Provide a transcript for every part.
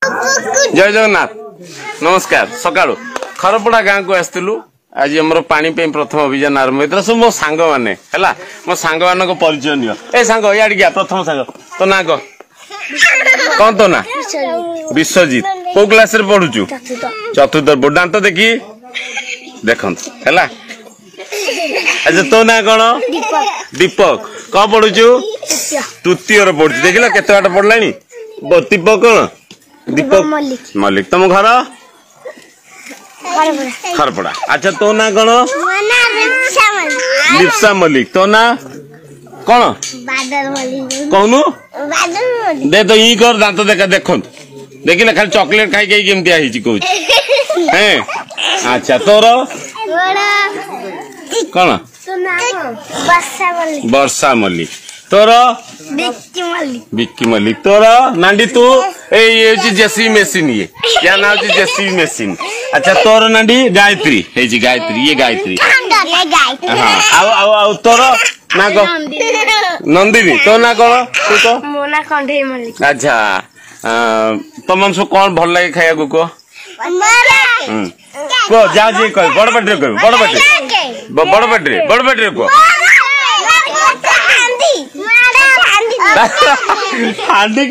जय जगन्नाथ नमस्कार सकाळु खरपड़ा गाँव को आसलु आज आम पानी प्रथम अभियान आरंभ होता सब मो सांग मैंने है मो सांग मान परिचय नियो ए सांग इाड़ गया प्रथम सांग तो ना कौन तो ना विश्वजीत को क्लास रे पढ़ुचु चतुर्थ दांत देखी देख है अच्छा तो ना कौन दीपक कौन पढ़ुचु तृतीय पढ़ुचु देख लो केते बाट पढ़ला दीपक कौन दीपक मल्लिक तुम घर खरपड़ा अच्छा तो ना कौन लिप्सा मल्लिक तो ना कौन कहनु दे तो ई कर दांत देखा देख देखिले खाली चॉकलेट खाई खाई केमती आही कहूँ हैं अच्छा तोर कौन वर्षा मल्लिक तोर बिक्की मल्लिक तोर नांडी तू ये जेसीबी मशीन ये क्या नाम है जेसीबी मशीन अच्छा तोर नांडी गायत्री है जी गायत्री ये गायत्री हाँ आओ आओ आओ तोर ना को नंदिनी तो ना कौन तू तो मोना कंढे मल्लिक अच्छा तुम सब कौन भल लगे खाया को को जा जी कह बड़ पाटी रे कह बड़ पाटी रे को हांडी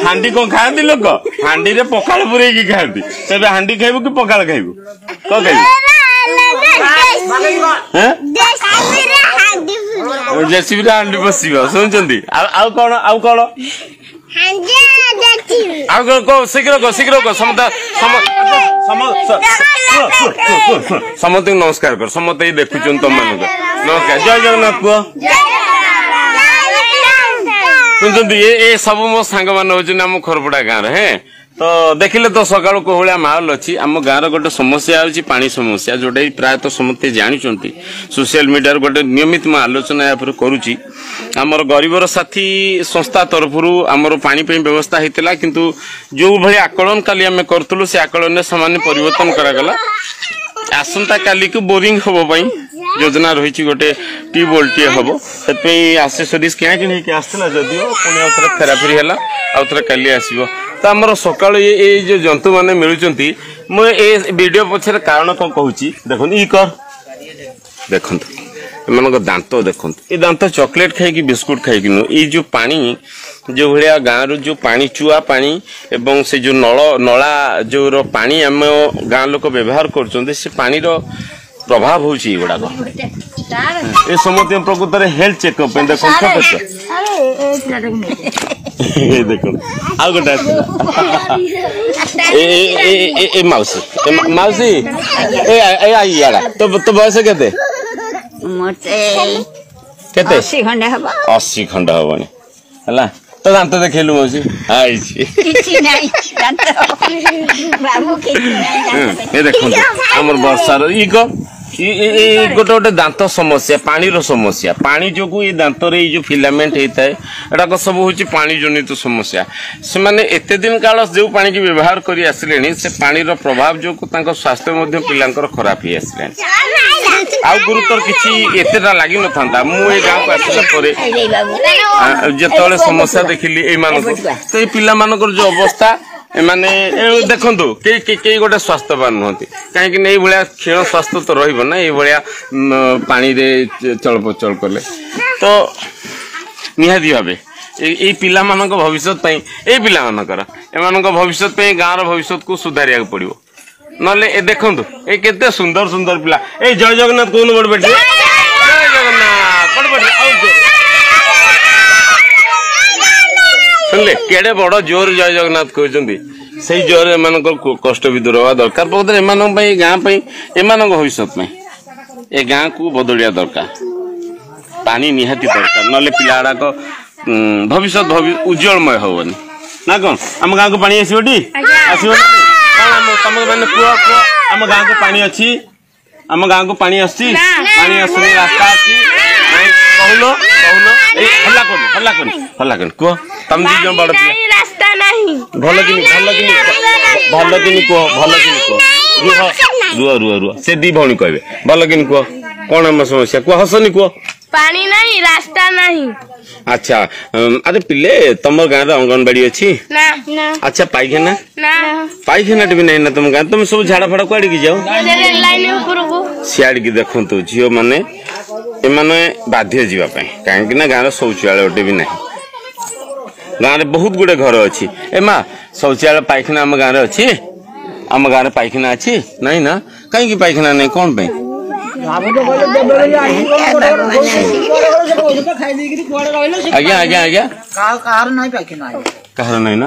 हांडी कौन खाती लोक हांडी रे पखाल पुरे की खाती तेरे हांडी खाइबू कि पखाल खाइबू कौन खाइबू जेसीबी हांडी बसिबो सुनचंदी आउ कौन आउ कौन शीघ्र को समस्त नमस्कार कर समस्त देखुन तुम मान नमस्कार जय जगन्नाथ पुआ सुनते ये सब मो सांग मान होम खरपड़ा गाँव है तो देखिले तो सकाल कोहलिया माहौल अच्छी आम गाँव गोटे समस्या होची पानी समस्या जोटा प्रायतः समस्ते जानी सोशल मीडिया गोटे नियमित मैं आलोचना या करुच्ची आमर गरीबर साथी संस्था तरफ आमर पानी व्यवस्था होता किंतु जो भाई आकलन काली आम करूँ से आकलन सामान्य परिवर्तन करागला आसंता काली को बोरिंग हम योजना रही गोटे ट्यूबवेल टे हम से आसेसरीज क्या कि आसला जदिव पुणी आउे फेराफेरी है आउे काली आसो तो आमर सका ये जो जंतु मैंने मिलुंट मुझे वीडियो पछर कारण कौन कहूँ देखो ई कर देखो एम दांत देखो ये दांत चॉकलेट खाई बिस्कुट खाई ये जो पानी जो भाया गाँव रू जो पानी चुआ पानी एवं से जो नला जो पानी आम गाँ लोक व्यवहार कर पानी प्रभाव होगी गुड़ाक ये समस्त प्रकृत हेल्थ चेकअप देखो देखो आ गोटे मौसी मौसी तो बयस के 80 खंड हबनी है तो दांत देखलु मौसी देखो आमर वर्षार ये गोटे गोटे दांत समस्या पानी रो समस्या पानी जो ये दांत रे जो फिलामेंट होता है एटा सब हूँ पानी जनित समस्या से माने एते दिन काल जो पानी की व्यवहार करी आसिले से पानी रो प्रभाव जो स्वास्थ्य मध्य पिलांकर खराब ही आसिले आउ गुरुतर किसी एतेटा लगी न था मुझे गाँव को आसला जिते समस्या देखिली तो ये पिला जो अवस्था माने देखु कई गोटे स्वास्थ्यवान नुहति कहीं भाया क्षीण स्वास्थ्य तो रहा ये पानी रे चलप्रचल कले तो निहाती भाव ये पिला भविष्य ये पिला एम भविष्य गाँव भविष्य को सुधारिया पड़ो ना देखु ये केते सुंदर सुंदर पिला ए जय जगन्नाथ कौन बड़ बेटी जय जगन्नाथ बड़ बेटी सुनले केड़े बड़ जोर जय जगन्नाथ कहते से जोर एम कष्ट भी दूर हवा दरकार प्रकृत एम गाँव एम भविष्य ए गाँ को बदलिया दरकार पानी निहाती दरकार ना पिला गुड़ाक भविष्य उज्जवलमय हेनी ना कौन आम गाँव को पानी आसोटी आसो तुम मैंने कह आम गाँव को पानी अच्छी आम गाँव को पानी आसी पानी आसुनी रास्ता अच्छी कहलो कहलो हल्ला कर कह तुम दी जन बड़ रास्ता नहीं भल कि कह भल कि रुह से दी भौणी कहे भल कि कह कौन आम समस्या कह हसनी कह पानी नहीं रास्ता नहीं अच्छा अरे पिले तुम गाँव अंगनबाड़ी अच्छी अच्छा पाइखाना पाइखाना भी नहीं ना तुम गाँव तुम सब झाड़ा फाड़ा कुआड़ की जाओ सियाड़ की देखु झील मैंने एमाने बाध्य जावाई कहीं गाँव शौचालय गोटे भी ना गाँव में बहुत गुड़े घर अच्छी ए माँ शौचालय पाइखाना आम गाँव अच्छी आम गाँव पाइखाना अच्छी नहीं ना कहीं पाइखाना नहीं कौन पे आज्ञा आज्ञा आज्ञा कहार नहीं ना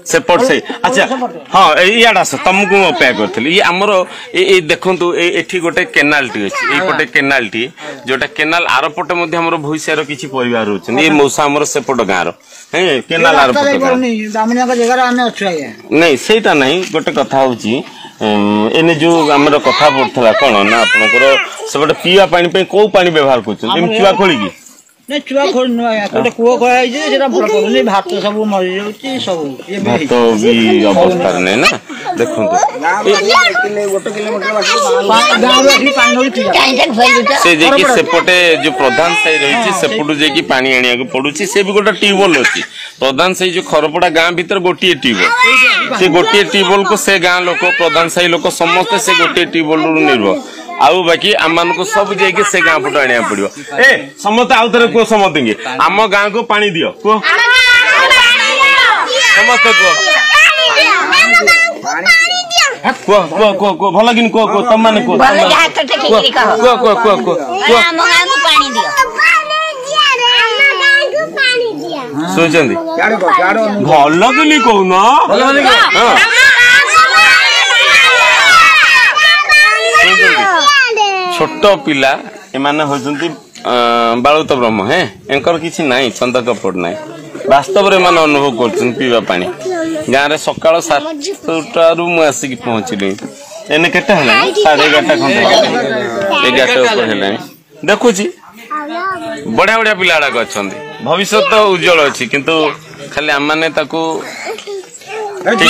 सेपट से अच्छा हाँ इाड़ आस तुमको अपेक्षा करी आमर ये देखु ये गोटे केनाल टी अच्छी ये केनाल टी जोटा केनाल आरपटे आम भूषार किसी परिवार रोचे ये मौसा आमर सेपट गाँव केनाल आरपट नहीं सेटा नहीं गोटे कथा हूँ एने जो आमर कथा पड़ता कौन ना आपनकर सेपटे पीवा पानी कौ पानी व्यवहार कर चुआ खोली नहीं चुआ खोल गोटे कूह खोई भल भात सब मरी भात भी अवस्था नहीं ना देखो से जे सेपटे जो प्रधान साई रही सेपटू जे पानी आनिया पड़ुची से भी गोटे ट्यूबवेल अच्छी प्रधान साई जो खरपड़ा गाँ भीतर गोटे ट्यूबवेल से गोटे ट्यूबवेल को से गाँ लोक प्रधान साई लोक समस्ते से गोटे ट्यूबवेल निर्भर आउ बाकी आम को सब जाइए से गाँ पटो आने पड़ो ए समस्ते आउ थे कह समझे आम गाँ को पानी दियो कह समस्ते कह भल कि कह तुम मैंने शुणी भल कि कहना छोट पिला एमाने होचंती बालुत ब्रह्म है एंकर किसी नाई छंद कपट नाई वास्तव रे मान अनुभव करछन पीवा पानी गाँ रे सकाळ 7 रु मु आसी पहुंचली एने केटा हला 11:30 खंडे 11 ऊपर हला देखुची बढ़िया बढ़िया पिला गुड़ाक अच्छा भविष्य तो उज्जवल अच्छी किंतु खाली आम मैंने ठीक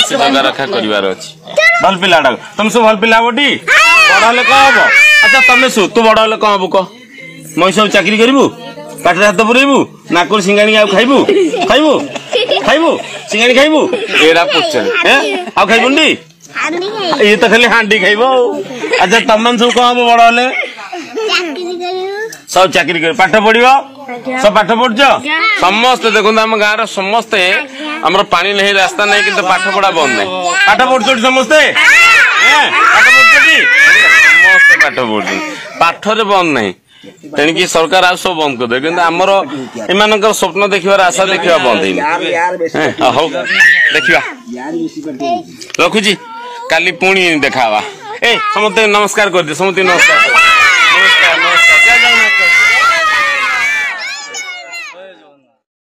से जगह रखा कर भल पिला तुम सब भल पिला बटी बड़ हेल्ले कौन हम अच्छा तुम शु तू बड़ हेल्ले कौन हम कह मैं सब चाकरी करू पाटे हाथ पुरेबू नाक सिंगाणी आ खाइबू खाइबू खाइबू सिंगाणी खाइबू एरा पचार आ खाइबुनी ये तो खाली हांडी खाइब अच्छा तुम सब कौन हम बड़ हेल्ले सब चाकरी कर पाठ पढ़ सब पाठ पढ़ समस्ते देखो आम गाँव समस्ते आम पानी नहीं रास्ता नहीं कि पाठ पढ़ा बंद नहीं पाठ पढ़ समस्ते समस्ते पाठ पढ़ पाठरे बंद नहीं तेणिक सरकार आ सब बंद करदे कि आमर एम स्वप्न देखिबार आशा देखा बंद हो देखा रखुची काली पुणी देखा ए समस्ते नमस्कार कर दे समस्ते नमस्कार।